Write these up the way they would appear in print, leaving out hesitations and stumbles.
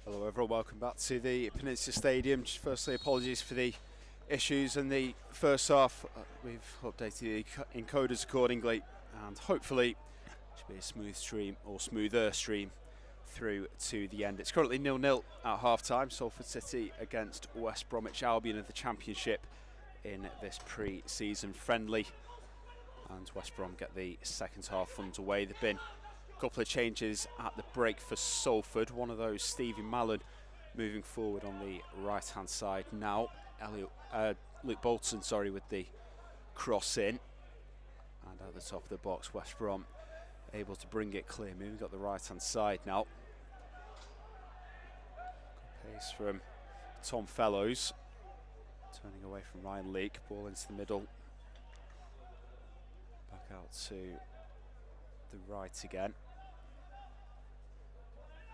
Hello everyone, welcome back to the Peninsula Stadium. Just firstly, apologies for the issues in the first half. We've updated the encoders accordingly, and hopefully it should be a smooth stream, or smoother stream, through to the end. It's currently 0-0 at half-time. Salford City against West Bromwich Albion of the Championship in this pre-season friendly, and West Brom get the second half underway. There've been a couple of changes at the break for Salford. One of those, Stevie Mallon, moving forward on the right-hand side now. Luke Bolton, with the cross in, and at the top of the box, West Brom able to bring it clear. Moving up the right-hand side now. Good pace from Tom Fellows, turning away from Ryan Leake. Ball into the middle. Back out to the right again.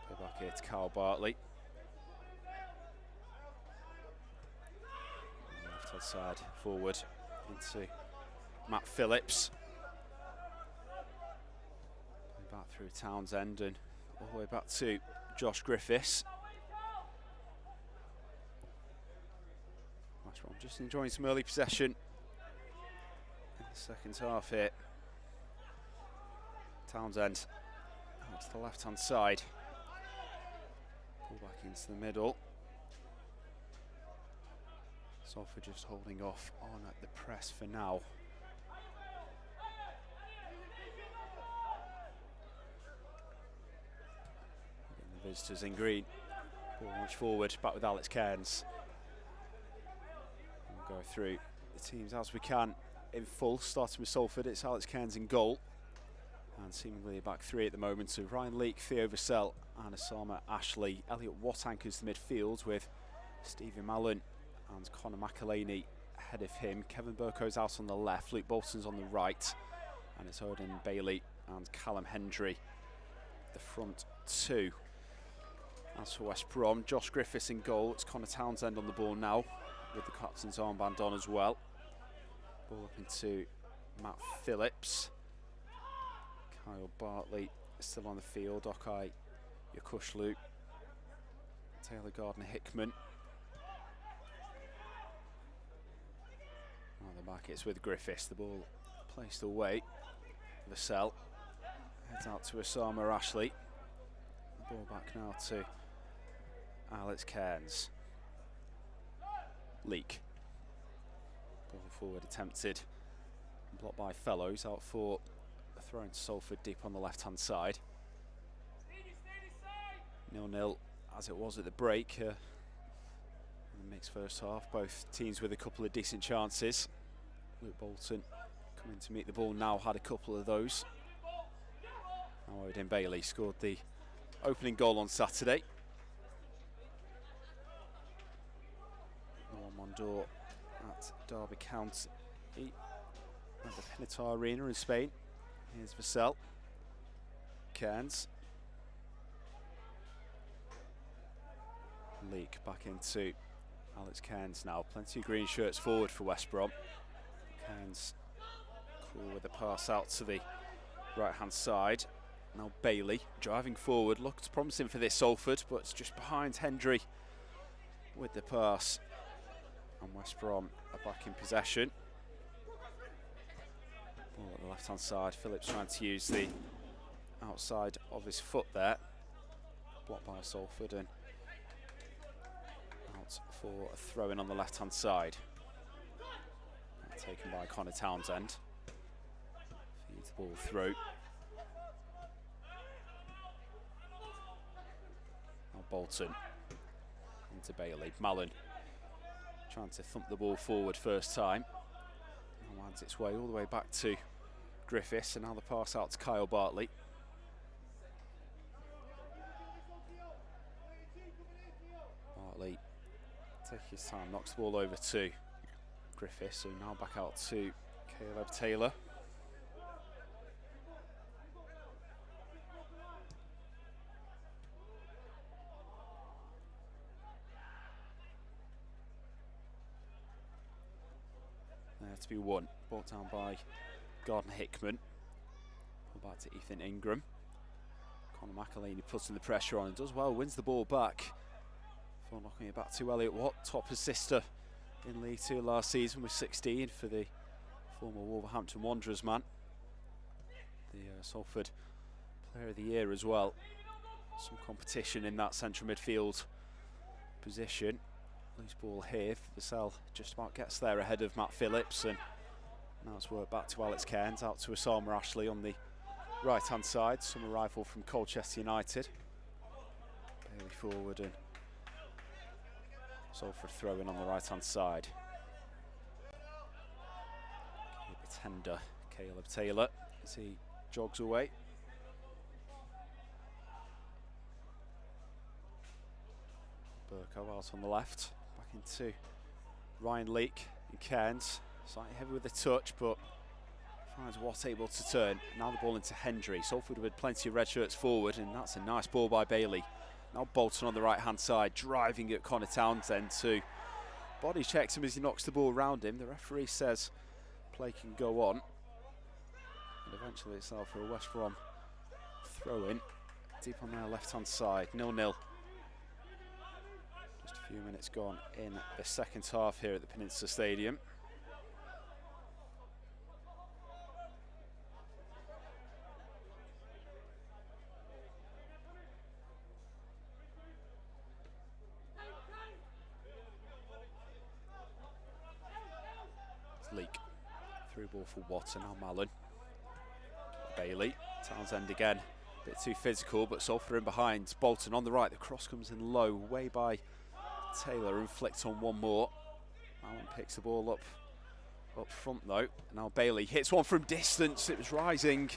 Play back here to Kyle Bartley. Left hand side forward into Matt Phillips. Play back through Townsend and all the way back to Josh Griffiths. I'm just enjoying some early possession in the second half here. Townsend out to the left hand side. Pull back into the middle. Salford just holding off on the press for now. Getting the visitors in green. Ball much forward, back with Alex Cairns. We'll go through the teams as we can in full, starting with Salford. It's Alex Cairns in goal, and seemingly a back three at the moment of Ryan Leake, Theo Vassell and Osama Ashley. Elliot Watt anchors the midfield with Stevie Mallon and Conor McElhaney ahead of him. Kevin Burko's out on the left, Luke Bolton's on the right, and it's Odin Bailey and Callum Hendry, the front two. As for West Brom, Josh Griffiths in goal. It's Connor Townsend on the ball now, with the captain's armband on as well. Ball up into Matt Phillips. Kyle Bartley still on the field. Okai Yakushlu. Taylor Gardner-Hickman. On the back, it's with Griffiths. The ball placed away. Vassell heads out to Osama Ashley. The ball back now to Alex Cairns. Leake. Ball forward attempted. Blocked by Fellows. Out for a throw into Salford deep on the left hand side. 0-0 as it was at the break. In the mixed first half, both teams with a couple of decent chances. Luke Bolton coming to meet the ball now, had a couple of those. Now Odin Bailey scored the opening goal on Saturday. Noah Mondor at Derby County at the Penitar Arena in Spain. Here's Vassell. Cairns. Leake back into Alex Cairns now. Plenty of green shirts forward for West Brom. Cairns cool with the pass out to the right hand side. Now Bailey driving forward. Looks promising for this Salford, but it's just behind Hendry with the pass. And West Brom are back in possession. Ball at the left hand side. Phillips trying to use the outside of his foot there. Blocked by Salford and out for a throw in on the left hand side. Taken by Connor Townsend. Feeds the ball through. Now Bolton into Bailey. Mallon trying to thump the ball forward first time. Now winds its way all the way back to Griffiths, and now the pass out to Kyle Bartley. Bartley taking his time, knocks the ball over to Griffiths, so now back out to Caleb Taylor. There to be won, brought down by Gardner-Hickman. Pull back to Ethan Ingram. Conor McAleeny putting the pressure on and does well, wins the ball back before knocking it back to Elliot Watt, top assister in League Two last season with 16 for the former Wolverhampton Wanderers man. The Salford Player of the Year as well. Some competition in that central midfield position. Loose ball here. Vassell just about gets there ahead of Matt Phillips, and now it's worked back to Alex Cairns, out to Osama Ashley on the right hand side. Some arrival from Colchester United. Bailey forward and Salford throwing on the right hand side. Keep it tender, Caleb Taylor as he jogs away. Burko out on the left, back into Ryan Leake and Cairns. Slightly heavy with the touch, but finds Watt able to turn. Now the ball into Hendry. Salford with plenty of red shirts forward, and that's a nice ball by Bailey. Now Bolton on the right hand side, driving at Connor Townsend too. Body checks him as he knocks the ball around him. The referee says play can go on. And eventually it's out for a West Brom throw in. Deep on their left hand side, 0-0. Just a few minutes gone in the second half here at the Peninsula Stadium. Leak through ball for Watson, now Mallon. Bailey, Townsend again, a bit too physical, but Salford in behind. Bolton on the right, the cross comes in low, way by Taylor, and flicks on one more. Mallon picks the ball up front though. Now Bailey hits one from distance, it was rising.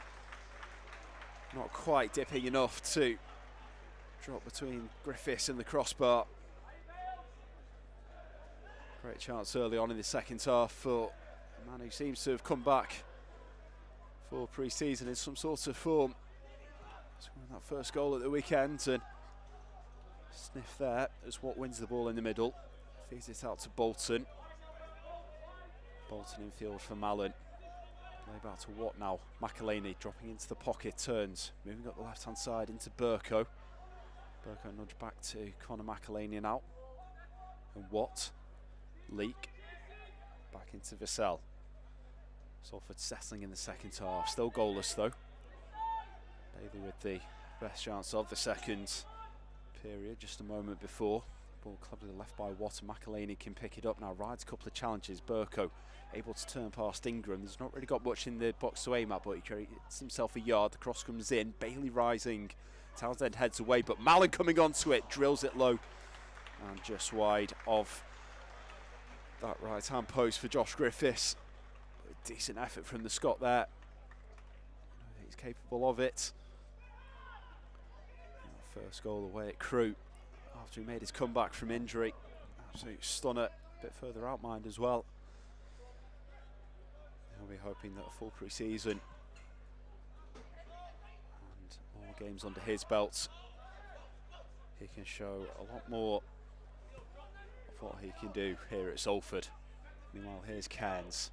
Not quite dipping enough to drop between Griffiths and the crossbar. Great chance early on in the second half for a man who seems to have come back for pre-season in some sort of form. Scoring that first goal at the weekend, and sniff there as Watt wins the ball in the middle. Feeds it out to Bolton. Bolton in field for Mallon. Play back to Watt now. McAleeny dropping into the pocket, turns, moving up the left hand side into Burko. Burko nudged back to Conor McAleeny now. And Watt. Leak back into Vassell. Salford settling in the second half, still goalless though. Bailey with the best chance of the second period, just a moment before. Ball cleverly left by Watt, and McAleeny can pick it up now. Rides a couple of challenges. Burko able to turn past Ingram. He's not really got much in the box to aim at, but he creates himself a yard. The cross comes in. Bailey rising. Townsend heads away, but Mallon coming onto it, drills it low and just wide of that right hand post for Josh Griffiths. A decent effort from the Scot there. He's capable of it. First goal away at Crewe after he made his comeback from injury. Absolute stunner, a bit further out mind as well. He'll be hoping that a full pre-season and more games under his belt, he can show a lot more of what he can do here at Salford. Meanwhile, here's Cairns.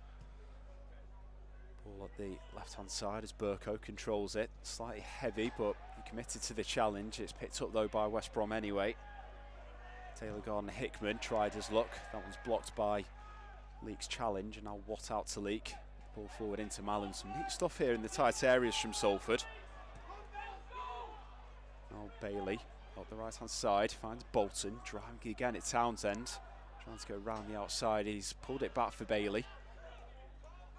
Ball at the left hand side as Burko controls it. Slightly heavy, but he committed to the challenge. It's picked up though by West Brom anyway. Taylor Gardner Hickman tried his luck. That one's blocked by Leake's challenge, and now Watt out to Leake. Ball forward into Mallon. Some neat stuff here in the tight areas from Salford. Now Bailey up the right hand side finds Bolton, driving again at Townsend, trying to go round the outside. He's pulled it back for Bailey.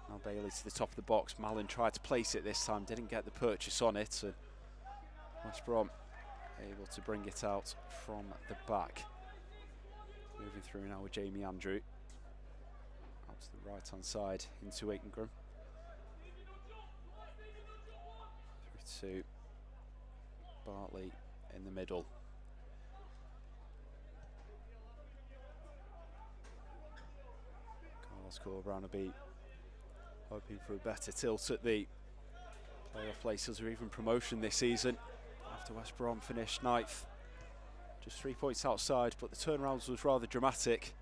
Now Bailey to the top of the box. Mallon tried to place it this time, didn't get the purchase on it, and West Brom able to bring it out from the back. Moving through now with Jamie Andrew. Out to the right hand side into Ingram. Through to Bartley in the middle. Carlos Corberán will be hoping for a better tilt at the playoff places or even promotion this season after West Brom finished 9th. Just 3 points outside, but the turnaround was rather dramatic.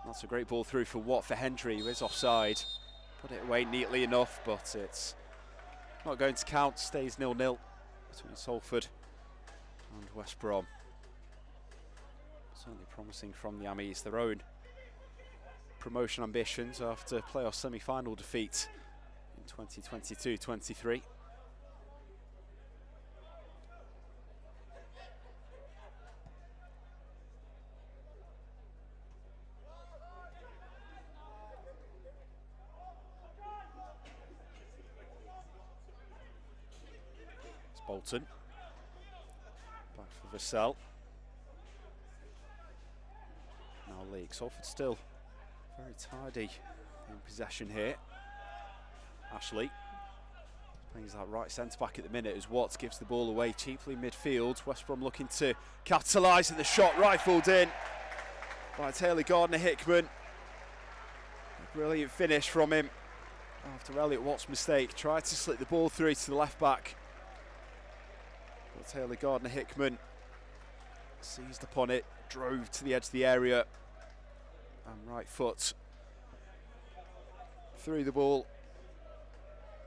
That's a great ball through for Watt for Hendry, who is offside. Put it away neatly enough, but it's not going to count. Stays 0-0 between Salford and West Brom. Certainly promising from the Ammies, their own promotion ambitions after playoff semi-final defeat in 2022-23. Bolton, back for Vassell. Now League. Salford still very tidy in possession here. Ashley plays that right centre back at the minute as Watts gives the ball away cheaply midfield. West Brom looking to capitalise, and the shot rifled in by Taylor Gardner-Hickman. A brilliant finish from him after Elliot Watts' mistake. Tried to slip the ball through to the left back. Taylor Gardner-Hickman seized upon it, drove to the edge of the area, and right foot through the ball.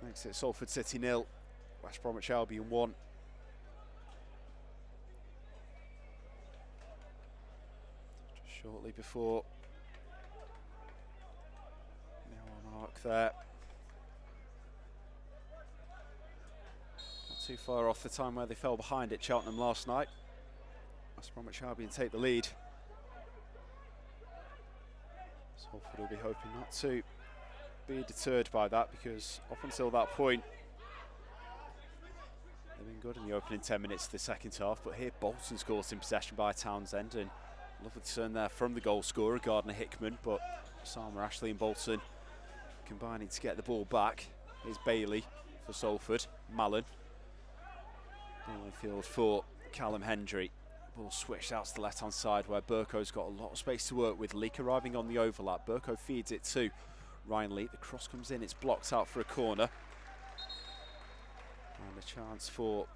Makes it Salford City 0, West Bromwich Albion 1. Just shortly before the hour mark there. Too far off the time where they fell behind at Cheltenham last night. West Bromwich Albion take the lead. Salford will be hoping not to be deterred by that, because up until that point they've been good in the opening 10 minutes of the second half. But here Bolton's caught in possession by Townsend, and lovely turn there from the goal scorer Gardner-Hickman, but Salma, Ashley and Bolton combining to get the ball back. Here's Bailey for Salford, Mallon. Field for Callum Hendry. Ball switched out to the left hand side where Burko's got a lot of space to work with. Leak arriving on the overlap. Burko feeds it to Ryan Leak. The cross comes in, it's blocked out for a corner. And a chance for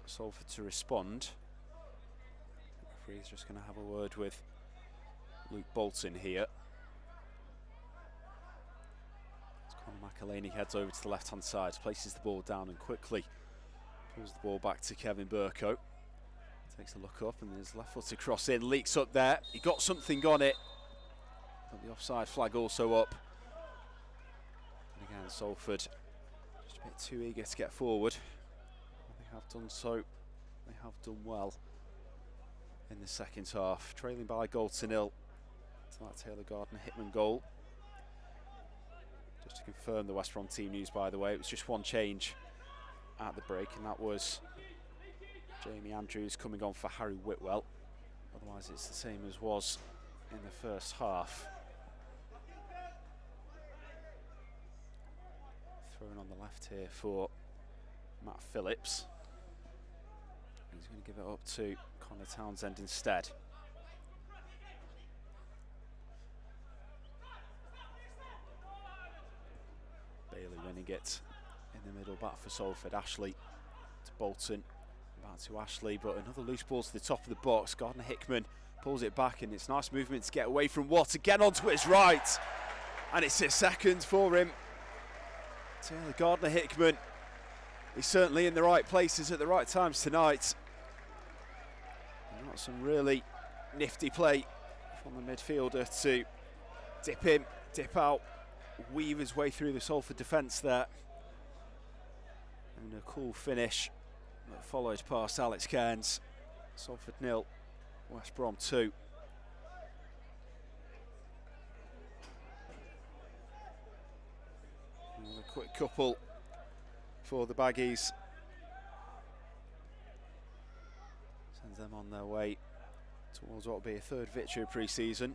Salford to respond. The referee's just going to have a word with Luke Bolton here. As Conor McElhaney heads over to the left hand side, places the ball down and quickly pulls the ball back to Kevin Burko. Takes a look up and there's left foot to cross in. Leaks up there. He got something on it. But the offside flag also up. And again, Salford just a bit too eager to get forward. They have done so. They have done well in the second half. Trailing by a goal to 0 to that Taylor Gardner-Hickman goal. Just to confirm the West Brom team news, by the way, it was just one change at the break, and that was Jamie Andrews coming on for Harry Whitwell. Otherwise it's the same as was in the first half. Thrown on the left here for Matt Phillips. He's going to give it up to Connor Townsend instead. Bailey winning it in the middle, back for Salford. Ashley to Bolton, back to Ashley, but another loose ball to the top of the box. Gardner-Hickman pulls it back, and it's nice movement to get away from Watt, to get onto his right, and it's a second for him. Taylor Gardner-Hickman, he's certainly in the right places at the right times tonight. And that's some really nifty play from the midfielder to dip in, dip out, weave his way through the Salford defence there. And a cool finish that followed past Alex Cairns. Salford 0, West Brom 2. And a quick couple for the Baggies. Sends them on their way towards what will be a third victory of pre-season.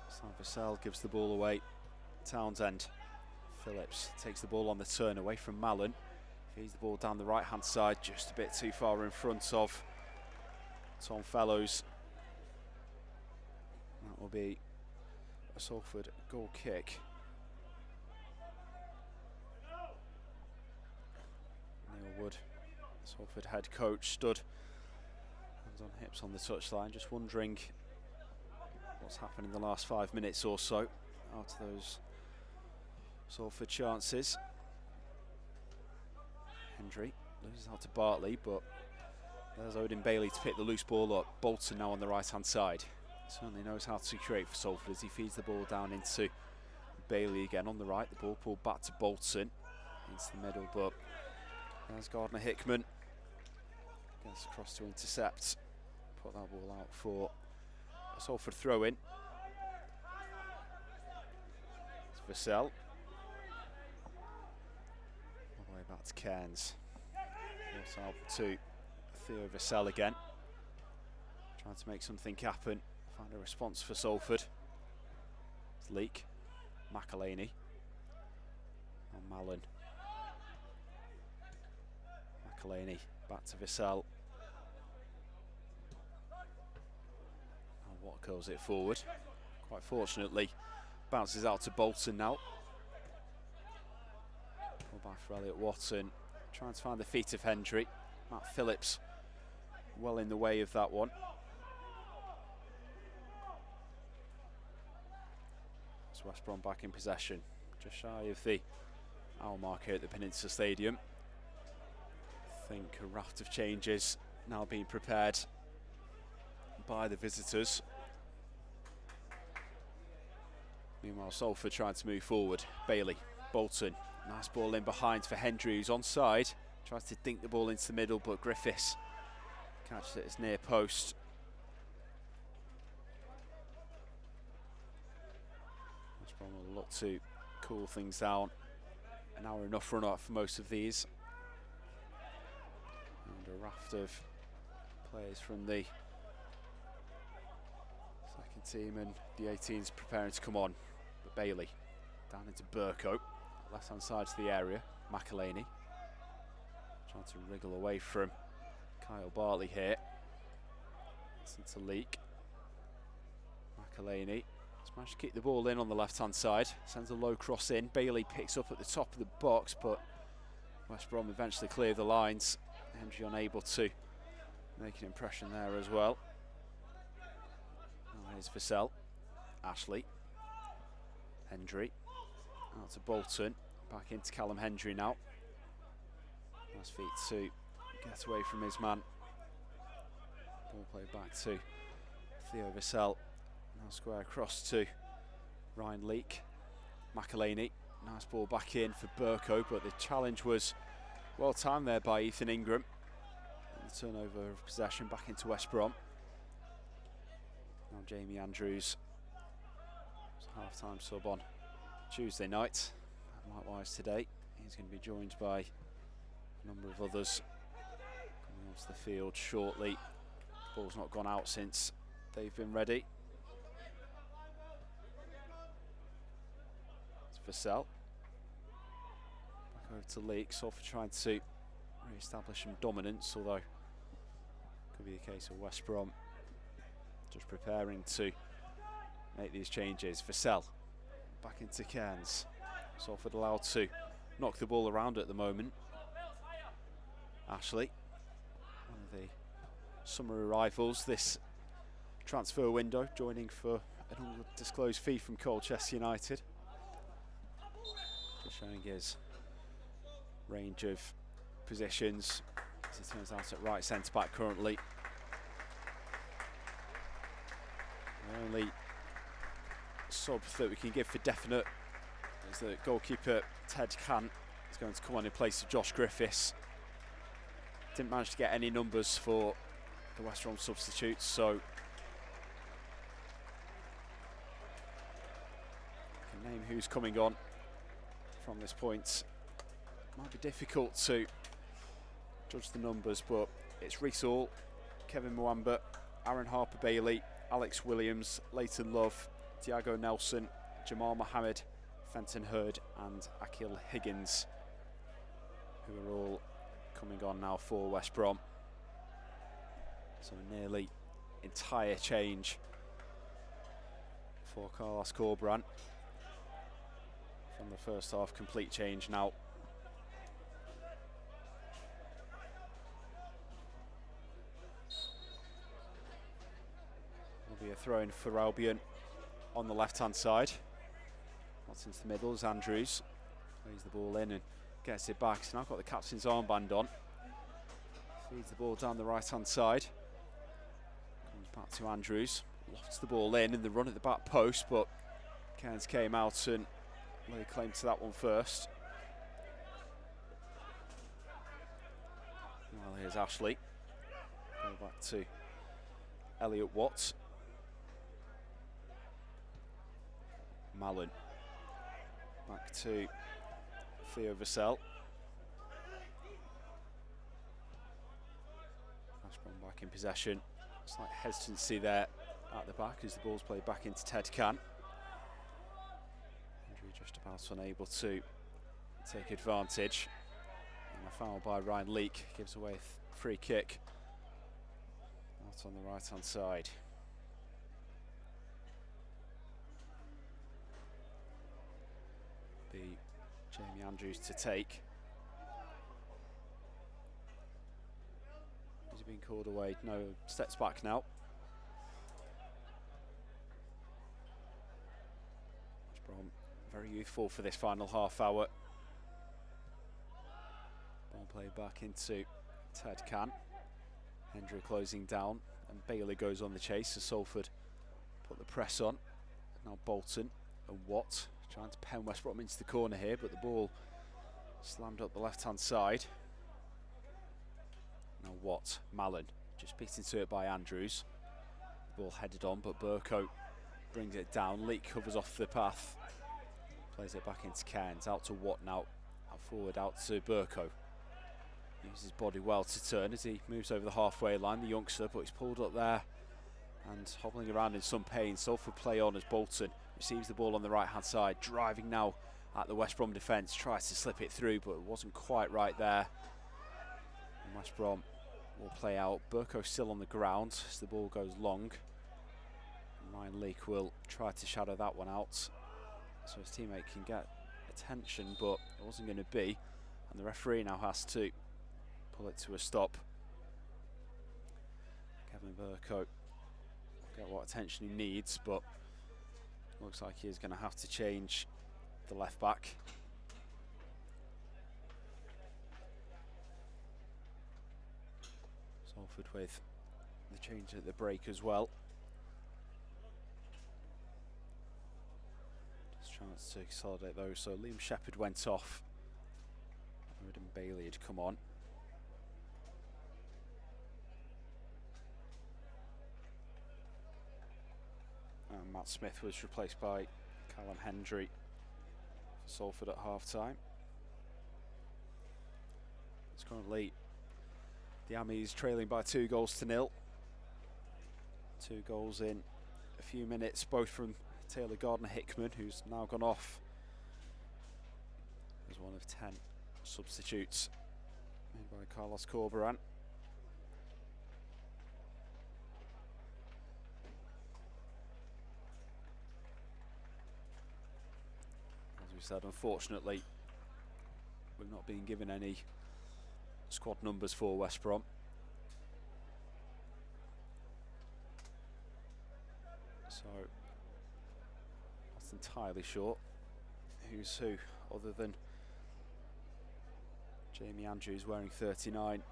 Sam Vassell gives the ball away. Townsend. Phillips takes the ball on the turn away from Mallon. Feeds the ball down the right hand side, just a bit too far in front of Tom Fellows. That will be a Salford goal kick. Neil Wood, Salford head coach, stood hands on hips on the touchline, just wondering what's happened in the last 5 minutes or so out of those Salford chances. Andrew loses out to Bartley, but there's Odin Bailey to pick the loose ball up. Bolton now on the right-hand side. Certainly knows how to create for Salford as he feeds the ball down into Bailey again on the right. The ball pulled back to Bolton into the middle, but there's Gardner Hickman. Gets across to intercept. Put that ball out for a Salford throw-in. It's Vassell. All the way back to Cairns. Brought out to Theo Vassell again. Trying to make something happen. Find a response for Salford. It's Leake. McElhaney. And Mallon. McElhaney back to Vassell. And what goes it forward? Quite fortunately, bounces out to Bolton now. Pull back for Elliot Watson. Trying to find the feet of Hendry. Matt Phillips well in the way of that one. It's West Brom back in possession. Just shy of the hour mark here at the Peninsula Stadium. I think a raft of changes now being prepared by the visitors. Meanwhile, Salford trying to move forward. Bailey, Bolton, nice ball in behind for Hendry, who's onside. Tries to dink the ball into the middle, but Griffiths catches it as near post. West Brom will look to cool things down. An hour enough run up for most of these. And a raft of players from the second team and the 18s preparing to come on. But Bailey down into Burko, left hand side to the area. McElhaney trying to wriggle away from Kyle Bartley here. It's into Leake. McElhaney has managed to kick the ball in on the left hand side. Sends a low cross in. Bailey picks up at the top of the box, but West Brom eventually clear the lines. Hendry unable to make an impression there as well. Now here's Vassell. Ashley. Hendry. Out to Bolton. Back into Callum Hendry now. Nice feet to get away from his man. Ball played back to Theo Vassell. Now square across to Ryan Leake. McElhaney. Nice ball back in for Burko, but the challenge was well timed there by Ethan Ingram. And the turnover of possession back into West Brom. Now Jamie Andrews, half-time sub on Tuesday night. And likewise today, he's going to be joined by a number of others coming onto the field shortly. Ball's not gone out since they've been ready. It's Vassell. Back over to Leake. Salford trying to re-establish some dominance, although could be the case of West Brom just preparing to make these changes. Vassell back into Cairns. Salford allowed to knock the ball around at the moment. Ashley, one of the summer arrivals this transfer window, joining for an undisclosed fee from Colchester United. Just showing his range of positions as he turns out at right centre back currently. The only sub that we can give for definite is that goalkeeper Ted Cant is going to come on in place of Josh Griffiths. Didn't manage to get any numbers for the West Brom substitutes, so I can name who's coming on from this point. Might be difficult to judge the numbers, but it's Rhys Hall, Kevin Mwamba, Aaron Harper-Bailey, Alex Williams, Leighton Love, Diago Nelson, Jamal Mohammed, Fenton Hurd and Akil Higgins, who are all coming on now for West Brom. So a nearly entire change for Carlos Corberán. From the first half, complete change now. Will be a throw in for Albion on the left hand side. What's into the middle is Andrews. Plays the ball in and gets it back. So now got the captain's armband on. Feeds the ball down the right-hand side. Comes back to Andrews. Lofts the ball in the run at the back post, but Cairns came out and laid claim to that one first. Well, here's Ashley. Go back to Elliot Watts. Mallon. Back to Theo Vassell. Ashburn back in possession. Slight hesitancy there at the back as the ball's played back into Ted Can. Andrew just about unable to take advantage. And a foul by Ryan Leake gives away a free kick out on the right hand side. Be Jamie Andrews to take. He's been called away. No, steps back now. Brom very youthful for this final half hour. Ball played back into Ted Can. Hendry closing down, and Bailey goes on the chase as Salford put the press on. Now Bolton and Watt trying to pen West Brom into the corner here, but the ball slammed up the left-hand side. Now Watt, Mallon, just beaten to it by Andrews. The ball headed on, but Burko brings it down. Leake covers off the path, plays it back into Cairns. Out to Watt now, out forward, out to Burko. Uses his body well to turn as he moves over the halfway line, the youngster, but he's pulled up there and hobbling around in some pain. Salford play on as Bolton receives the ball on the right hand side, driving now at the West Brom defence, tries to slip it through, but it wasn't quite right there. And West Brom will play out. Burko still on the ground as the ball goes long. And Ryan Leake will try to shadow that one out so his teammate can get attention, but it wasn't going to be, and the referee now has to pull it to a stop. Kevin Burko will get what attention he needs, but looks like he is going to have to change the left back. Salford with the change at the break as well. Just trying to consolidate those. So Liam Shepherd went off. Odin Bailey had come on. And Matt Smith was replaced by Callum Hendry for Salford at half-time. It's currently the Ammies trailing by 2-0. 2 goals in a few minutes, both from Taylor Gardner-Hickman, who's now gone off as one of 10 substitutes made by Carlos Corberan. As we said, unfortunately, we've not been given any squad numbers for West Brom. So, not entirely sure who's who, other than Jamie Andrews wearing 39 and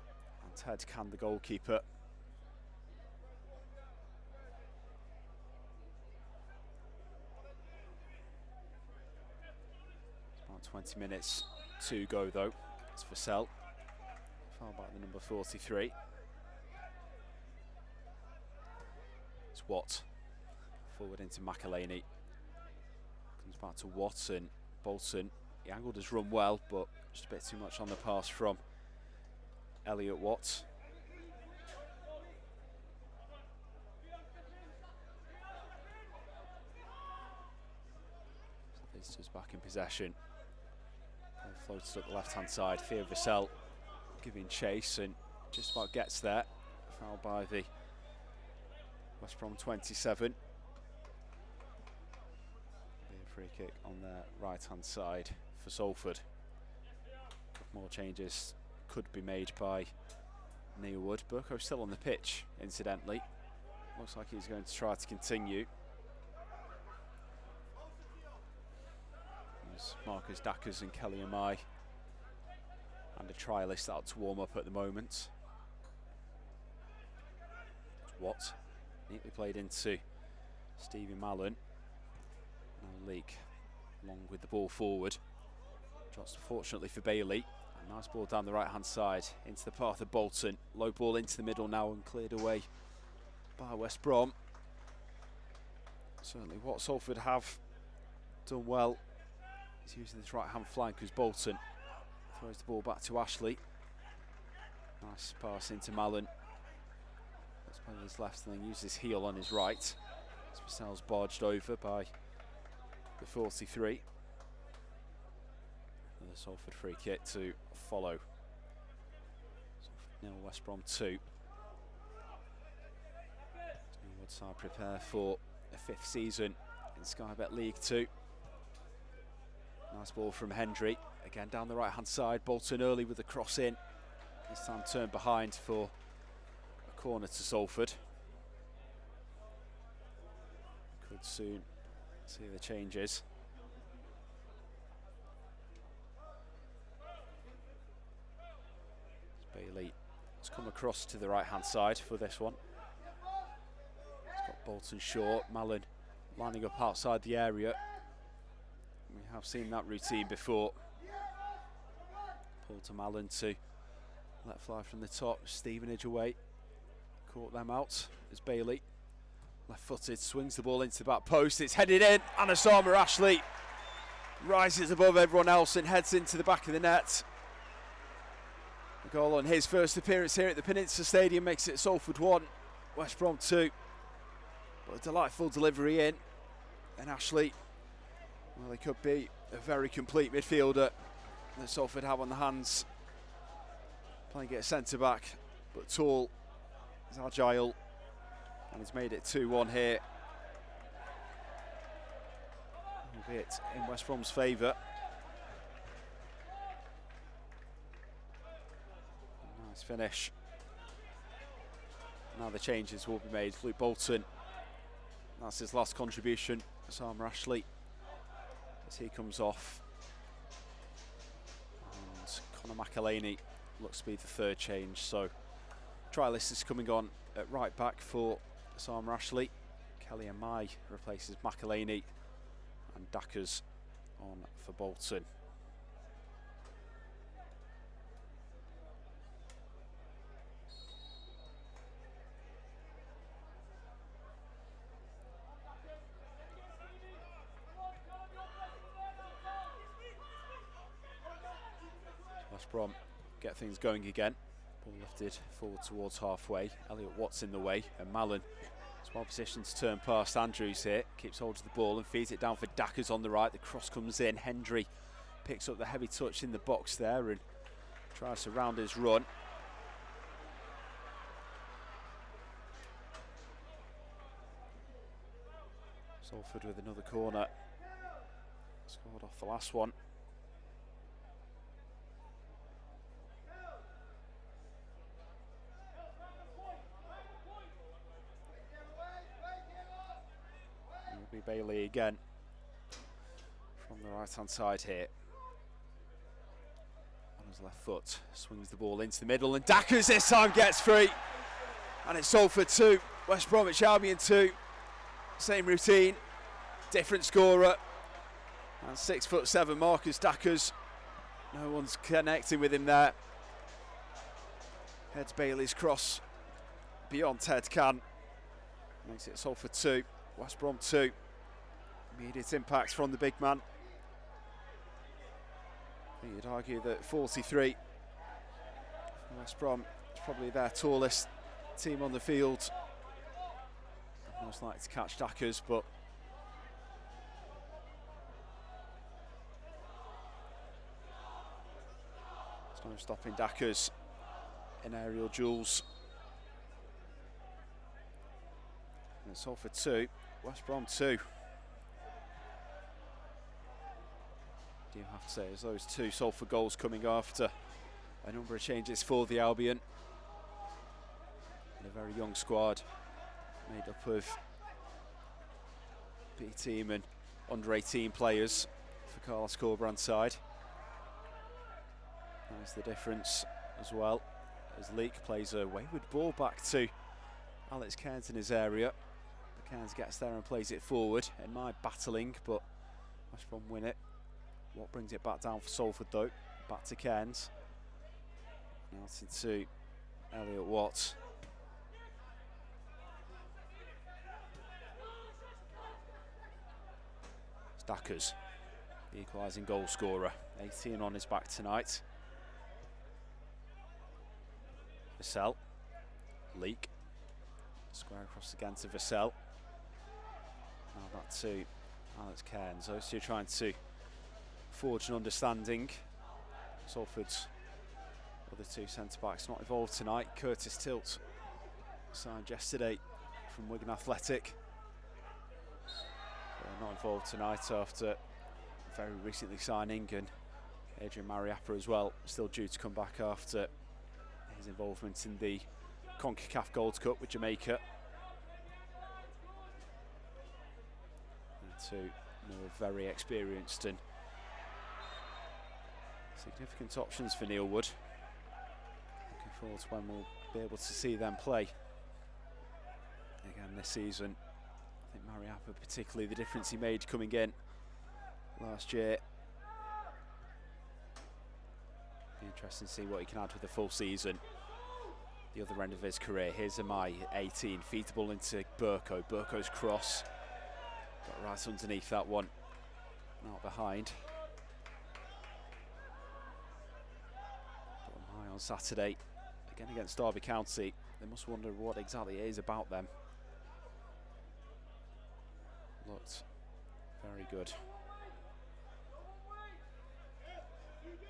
Ted Can, the goalkeeper. It's about 20 minutes to go though. It's Vassell. Foul by the number 43. It's Watt. Forward into McElhaney. Comes back to Watson. Bolton. He angled his run well, but just a bit too much on the pass from Elliot Watts. So visitors back in possession. Floated up the left-hand side. Theo Vassell giving chase and just about gets there. Foul by the West Brom 27. Free kick on their right-hand side for Salford. More changes could be made by Neil Wood. Burko still on the pitch, incidentally. Looks like he's going to try to continue. There's Marcus Dackers and Kelly Amai and a trialist out to warm up at the moment. Watt neatly played into Stevie Mallon. Now Leake along with the ball forward. Just fortunately for Bailey. A nice ball down the right hand side into the path of Bolton. Low ball into the middle now and cleared away by West Brom. Certainly what Salford have done well is using this right hand flank as Bolton throws the ball back to Ashley. Nice pass into Mallon. Let's play his left and then use his heel on his right. Spurcell's barged over by the 43. The Salford free kick to follow. Salford 0, West Brom 2. Woodside prepare for a 5th season in Sky Bet League 2. Nice ball from Hendry. Again down the right hand side. Bolton early with the cross in. This time turned behind for a corner to Salford. Could soon see the changes. Bailey has come across to the right hand side for this one. It's got Bolton short, Mallon lining up outside the area. We have seen that routine before. Pull to Mallon to let fly from the top, Stevenage away. Caught them out as Bailey, left footed, swings the ball into the back post. It's headed in and Osama Ashley rises above everyone else and heads into the back of the net. A goal on his first appearance here at the Peninsula Stadium makes it Salford 1, West Brom 2. But a delightful delivery in, and Ashley, well, he could be a very complete midfielder that Salford have on the hands. Playing it centre back, but tall, he's agile, and he's made it 2-1 here. Albeit in West Brom's favour. Nice finish. Now the changes will be made. Luke Bolton, that's his last contribution. Osama Ashley, as he comes off. And Conor McElhaney looks to be the third change. So trialist is coming on at right back for Osama Ashley. Kelly Amai replaces McElhaney, and Dackers on for Bolton. West Brom get things going again. Ball lifted forward towards halfway. Elliot Watt's in the way, and Mallon is well positioned to turn past Andrews here. Keeps hold of the ball and feeds it down for Dackers on the right. The cross comes in. Hendry picks up the heavy touch in the box there and tries to round his run. Salford with another corner. Scored off the last one. Bailey again from the right hand side here. On his left foot, swings the ball into the middle, and Dackers this time gets free. And it's Salford 2, West Bromwich Albion 2. Same routine, different scorer. And 6'7" Marcus Dackers. No one's connecting with him there. Heads Bailey's cross beyond Ted Can. Makes it Salford 2, West Brom 2. Immediate impact from the big man. I think you'd argue that 43 West Brom is probably their tallest team on the field. Most likely to catch Dackers, but there's no stopping Dackers in aerial duels. And it's Salford 2, West Brom 2. Do you have to say, as those two Salford goals coming after a number of changes for the Albion. And a very young squad made up of B-team and under 18 players for Carlos Corbrand's side. There's the difference as well, as Leek plays a wayward ball back to Alex Cairns in his area. But Cairns gets there and plays it forward. In my battling, but West Brom win it. What brings it back down for Salford though? Back to Cairns. Out into Elliot Watt. Stackers, the equalising goal scorer, 18 on his back tonight. Vassell, Leek, square across again to Vassell. Now back to Alex Cairns. Those two trying to forge an understanding. Salford's other two centre-backs not involved tonight. Curtis Tilt signed yesterday from Wigan Athletic. Not involved tonight after very recently signing, and Adrian Mariappa as well, still due to come back after his involvement in the CONCACAF Gold Cup with Jamaica. And two more very experienced and significant options for Neil Wood. Looking forward to when we'll be able to see them play again this season. I think Mariappa, particularly the difference he made coming in last year. Be interesting to see what he can add with the full season. The other end of his career, here's Amai, 18, feed the ball into Burko. Burko's cross, got right underneath that one, not behind. But Amai on Saturday, again against Derby County. They must wonder what exactly it is about them. Looked very good.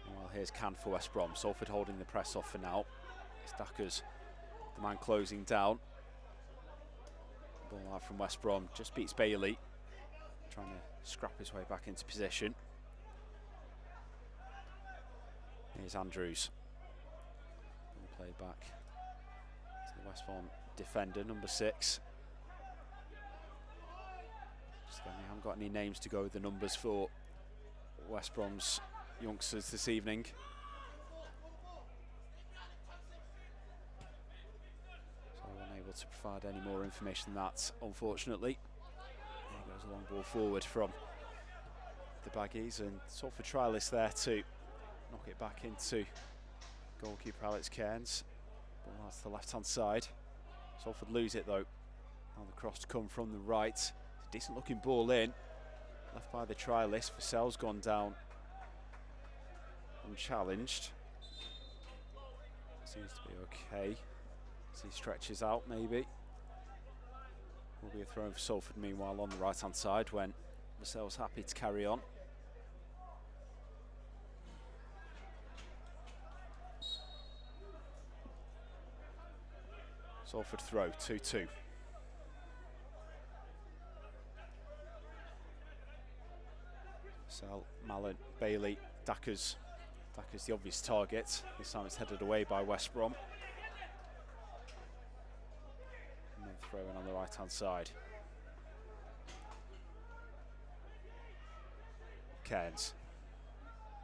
Well, here's Can for West Brom. Salford holding the press off for now. Stackers, the man closing down. Ball out from West Brom, just beats Bailey. Trying to scrap his way back into position. Here's Andrews. Ball played back to the West Brom defender, number 6. We haven't got any names to go with the numbers for West Brom's youngsters this evening. So unable to provide any more information than that, unfortunately. There goes a long ball forward from the Baggies, and Salford trialist there to knock it back into goalkeeper Alex Cairns. Ball out to the left-hand side. Salford lose it though. Now the cross to come from the right. Decent looking ball in, left by the trialist. Vassell's gone down unchallenged. Seems to be okay as he stretches out, maybe. Will be a throw for Salford meanwhile on the right hand side when Vassell's happy to carry on. Salford throw, 2-2. Sal, Mallon, Bailey, Dackers. Dackers the obvious target. This time it's headed away by West Brom. And then throw in on the right hand side. Cairns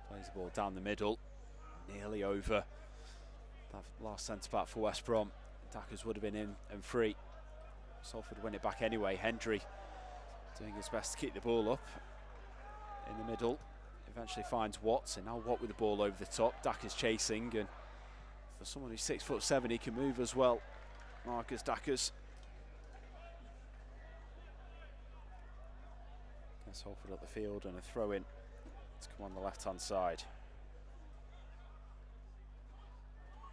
plays the ball down the middle, nearly over that last centre back for West Brom. Dackers would have been in and free. Salford win it back anyway. Hendry doing his best to keep the ball up in the middle, eventually finds Watts, and now Watt with the ball over the top. Dackers chasing, and for someone who's 6'7", he can move as well. Marcus Dackers. Gets Salford up the field, and a throw in to come on the left hand side.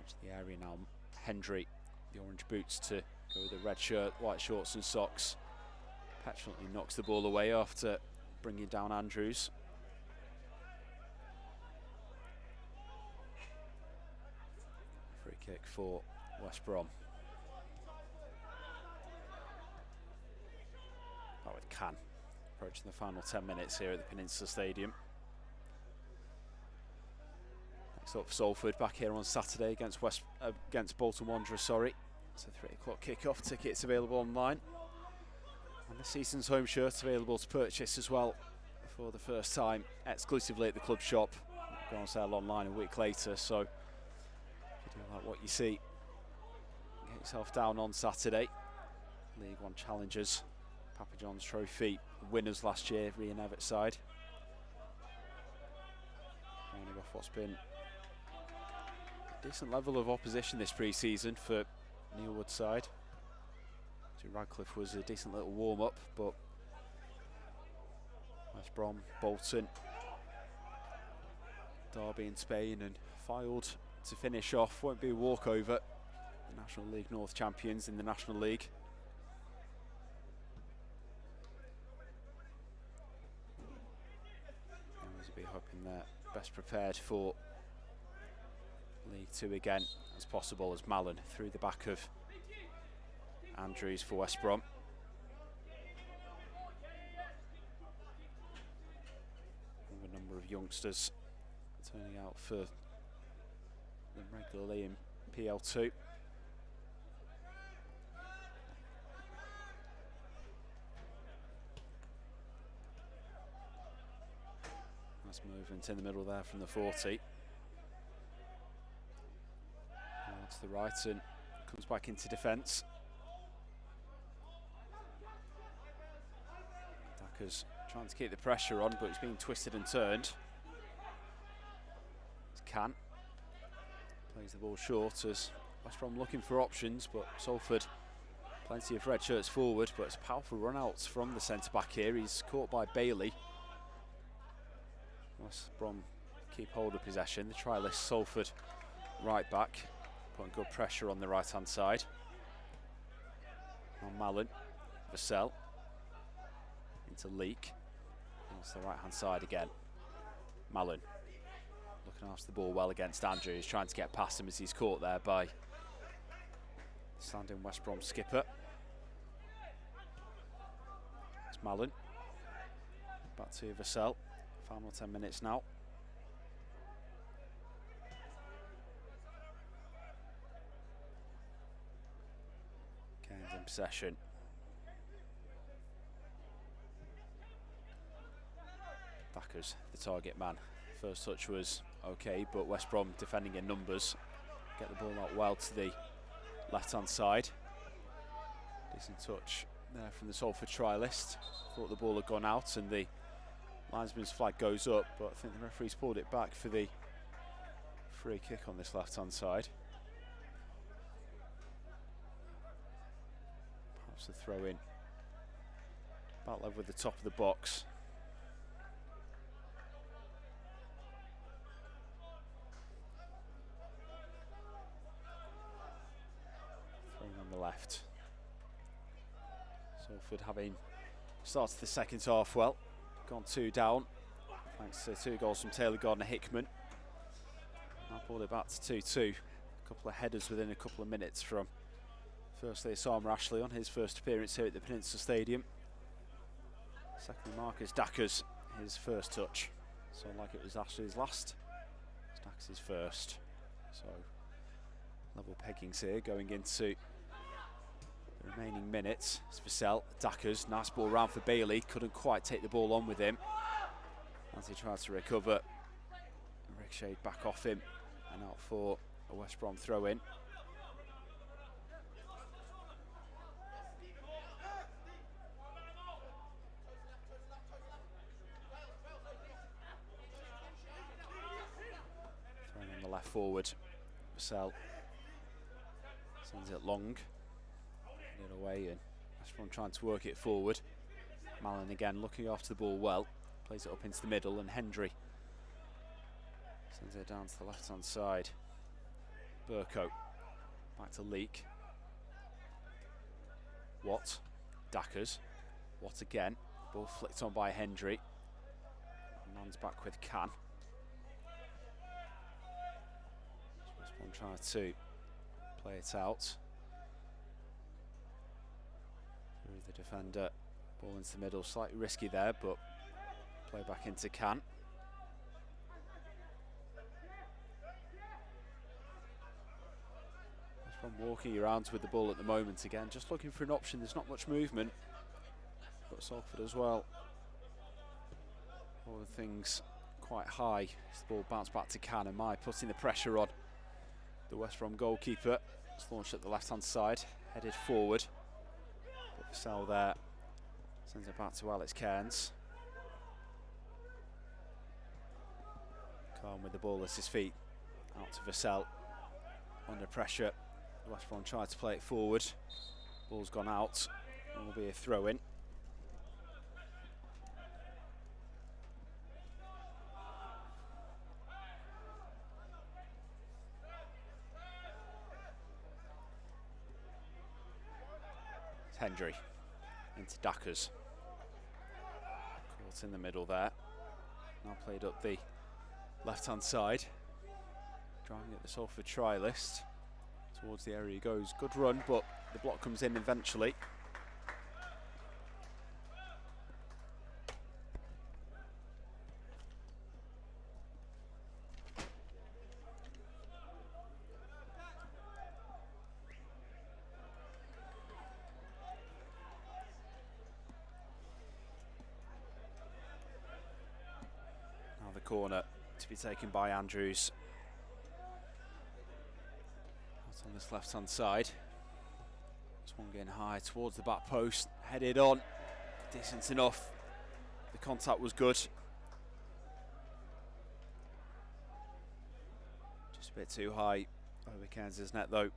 Into the area now. Hendry, the orange boots to go with the red shirt, white shorts and socks. Petulantly knocks the ball away after bringing down Andrews. Free kick for West Brom. That with Can. Approaching the final 10 minutes here at the Peninsula Stadium. Next up for Salford, back here on Saturday against Bolton Wanderers, sorry. It's a 3 o'clock kick-off. Tickets available online. And the season's home shirt available to purchase as well for the first time exclusively at the club shop. go on sale online a week later, so if you do like what you see, get yourself down on Saturday. League One challengers, Papa John's Trophy winners last year, Rian Everett side. Running off what's been a decent level of opposition this pre-season for Neilwood side. So Radcliffe was a decent little warm-up, but West Brom, Bolton, Derby in Spain and Fylde to finish off. Won't be a walkover. The National League North champions in the National League. Be hoping they're best prepared for League Two again as possible, as Mallon through the back of Andrews for West Brom. And a number of youngsters turning out for them regularly in PL2. Nice movement in the middle there from the 40. To the right and comes back into defence. Dacker's trying to keep the pressure on, but he's being twisted and turned. It's Can plays the ball short as West Brom looking for options, but Salford plenty of red shirts forward, but it's powerful run outs from the centre back here. He's caught by Bailey. West Brom keep hold of possession. The trialist Salford right back, putting good pressure on the right hand side. On Mallon, Vassell into Leek. That's the right hand side again. Mallon looking after the ball well against Andrews, trying to get past him as he's caught there by standing West Brom skipper. It's Mallon. Back to Vassell. Final 10 minutes now. Cairns in possession. Thacker's the target man. First touch was okay, but West Brom defending in numbers. Get the ball out well to the left-hand side. Decent touch there from the Salford trialist. Thought the ball had gone out and the linesman's flag goes up, but I think the referee's pulled it back for the free kick on this left-hand side. Perhaps a throw-in. About level with the top of the box. Throwing on the left. Salford having started the second half well. Gone 2 down, thanks to 2 goals from Taylor Gardner-Hickman. Now pulled it back to 2-2. A couple of headers within a couple of minutes from firstly Osama Ashley on his first appearance here at the Peninsula Stadium. Secondly Marcus Dacker's, his first touch. So like it was Ashley's last, it's Dacker's first. So level peggings here going into the remaining minutes. It's Vassell, Dacker's, nice ball round for Bailey, couldn't quite take the ball on with him as he tried to recover. Ricocheted back off him and out for a West Brom throw-in. Throwing on the left forward, Vassell sends it long. It away and West Brom trying to work it forward. Mallon again looking after the ball well, plays it up into the middle and Hendry sends it down to the left hand side. Burko back to Leek. Watt, Dackers, Watt again, ball flicked on by Hendry. Man's back with Can. West Brom trying to play it out. Through the defender, ball into the middle, slightly risky there, but play back into Can. West Brom walking around with the ball at the moment again, just looking for an option. There's not much movement, but Salford as well. All the things quite high as the ball bounced back to Can, and Mai putting the pressure on the West Brom goalkeeper. It's launched at the left-hand side, headed forward. But Vassell there sends it back to Alex Cairns. Calm with the ball at his feet, out to Vassell. Under pressure, West Brom tried to play it forward. Ball's gone out, and will be a throw-in. Hendry into Dackers. Caught in the middle there. Now played up the left-hand side. Driving at the Salford try list. Towards the area he goes. Good run, but the block comes in eventually. Corner to be taken by Andrews. Out on this left-hand side. This one getting high towards the back post, headed on, decent enough. The contact was good. Just a bit too high over Cairns' net though.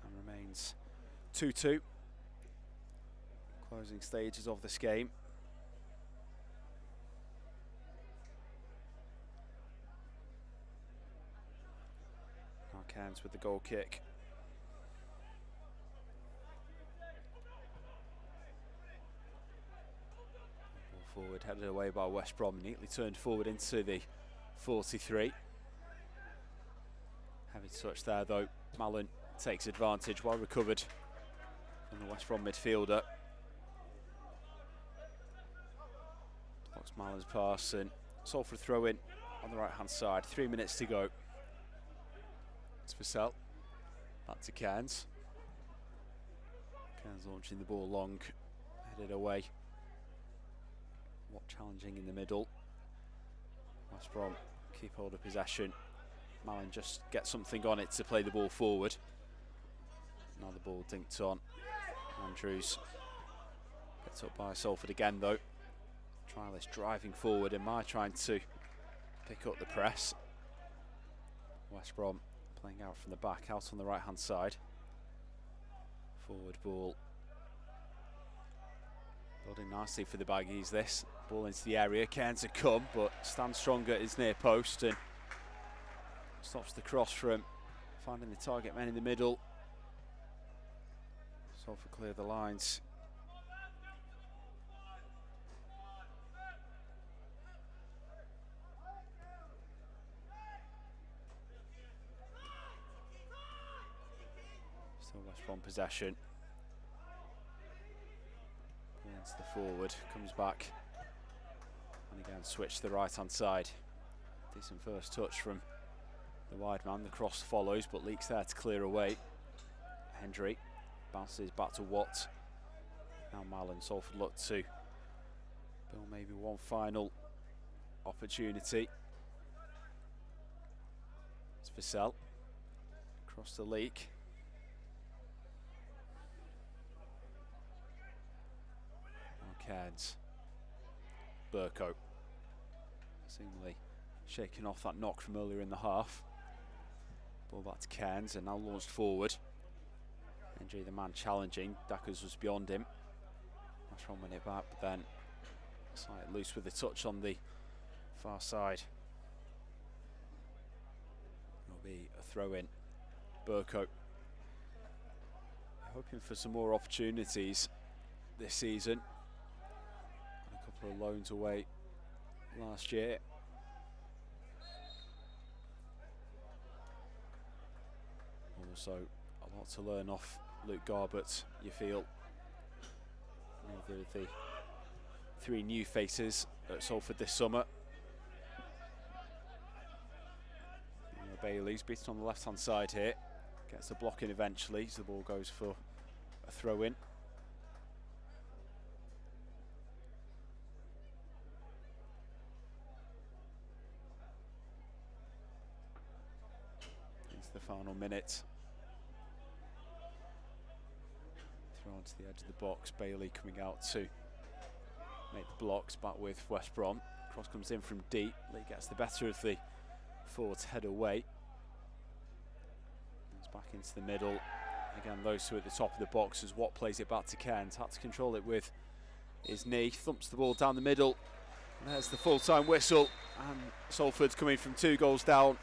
And remains 2-2. Closing stages of this game. Cairns with the goal kick. Ball forward, headed away by West Brom, neatly turned forward into the 43. Heavy touch there though. Mallon takes advantage, well recovered from the West Brom midfielder. Blocks Mallon's pass and Salford throw in on the right hand side. 3 minutes to go. Vassell, back to Cairns. Cairns launching the ball long, headed away. What challenging in the middle. West Brom keep hold of possession. Mallon just gets something on it to play the ball forward. Now the ball dinked on. Andrews gets up by Salford again though. Trialist driving forward, and Mai trying to pick up the press. West Brom playing out from the back, out on the right hand side. Forward ball. Building nicely for the Baggies this. Ball into the area, Cairns have come, but stands strong at his near post and stops the cross from finding the target man in the middle. Salford clear the lines. Still West Brom possession. Into the forward, comes back, and again switch to the right hand side. Decent first touch from the wide man. The cross follows, but Leaks there to clear away. Hendry bounces back to Watt. Now Mallon. Salford look to build maybe one final opportunity. It's Vassell across the Leak. Cairns. Burko seemingly shaking off that knock from earlier in the half. Ball back to Cairns and now launched forward. Hendry the man challenging. Dackers was beyond him. That's one minute back, but then slightly loose with the touch on the far side. It'll be a throw in. Burko hoping for some more opportunities this season. For loans away last year. Also a lot to learn off Luke Garbett, you feel. Another of the three new faces at Salford this summer. Bailey's beaten on the left hand side here. Gets the block in eventually, so the ball goes for a throw in. final minute. Throw onto the edge of the box. Bailey coming out to make the blocks, back with West Brom. Cross comes in from deep. Lee gets the better of the forward's head away. It's back into the middle. Again, those two at the top of the box as Watt plays it back to Kent. Had to control it with his knee. Thumps the ball down the middle. And there's the full-time whistle. And Salford's coming from 2 goals down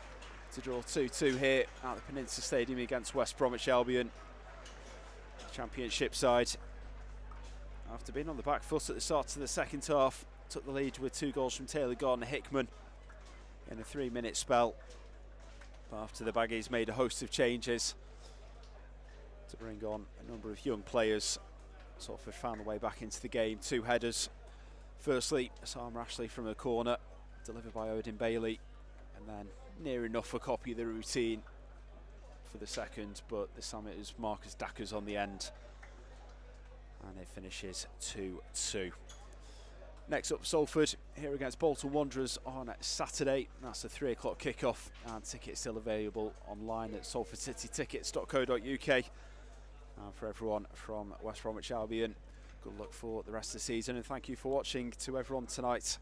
to draw 2-2 here at the Peninsula Stadium against West Bromwich Albion. Championship side, after being on the back foot at the start of the second half, took the lead with 2 goals from Taylor Gardner-Hickman in a 3-minute spell. But after the Baggies made a host of changes to bring on a number of young players, Salford found a way back into the game. 2 headers. Firstly, Sam Rashley from a corner, delivered by Odin Bailey, and then near enough a copy of the routine for the second, but this time it was Marcus Dackers on the end, and it finishes 2-2. Next up, Salford here against Bolton Wanderers on Saturday. That's a 3 o'clock kickoff, and tickets still available online at salfordcitytickets.co.uk. And for everyone from West Bromwich Albion, good luck for the rest of the season, and thank you for watching to everyone tonight.